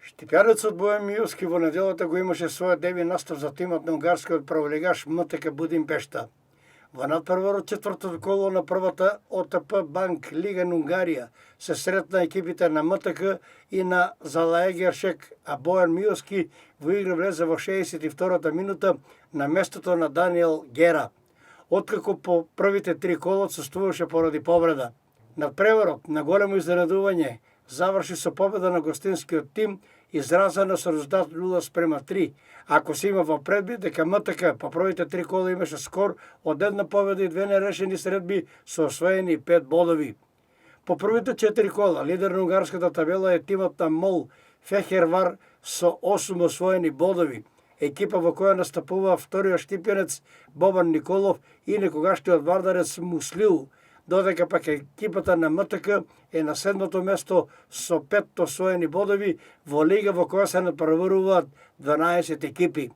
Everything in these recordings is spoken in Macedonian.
Штипјанецот Бојан Мијовски во неделата го имаше својот деби настав за тимот на унгарскиот праволегаш МТК Будимпешта. Во надпреварот четвртото коло на првата ОТП Банк Лига на Унгарија се сретна екипите на МТК и на Залаегершек, а Бојан Мијовски во игра влезе во 62-та минута на местото на Даниел Гера, откако по првите три кола отсуствуваше поради повреда. Надпреварот на големо изненадување заврши со победа на гостинскиот тим изразена со резултат 0:3, ако се има во предвид дека МТК по првите три кола имаше скор од една победа и две нерешени средби со освоени 5 бодови. По првите 4 кола лидер на унгарската табела е тимот на МОЛ Фехервар со 8 освоени бодови, екипа во која настапува вториот штипјанец Бобан Николов и некогашниот вардарец Муслиу, додека пак екипата на МТК е на седмото место со 5 освоени бодови во лига во која се надпреваруваат 12 екипи.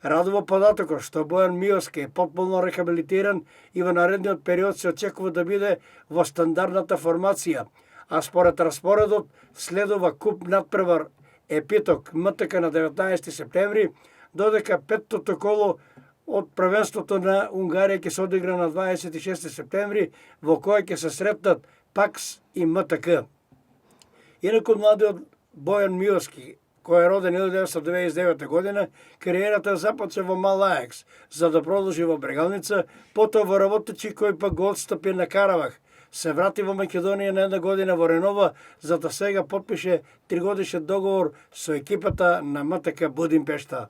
Радува податокот што Бојан Мијовски е потполно рехабилитиран и во наредниот период се очекува да биде во стандардната формација, а според распоредот следува куп надпревар Епиток МТК на 19 септември, додека петтото коло од првенството на Унгарија ќе се одигра на 26 септември, во кој ќе се сретнат ПАКС и МТК. Инаку младиот Бојан Мијовски, кој е роден 1999 година, кариерата започна во Мал Ајакс, за да продолжи во Брегалница, потоа во Работичи, кој пак го отстапи на Карабах. Се врати во Македонија на една година во Ренова, за да сега потпише 3-годишен договор со екипата на МТК Будимпешта.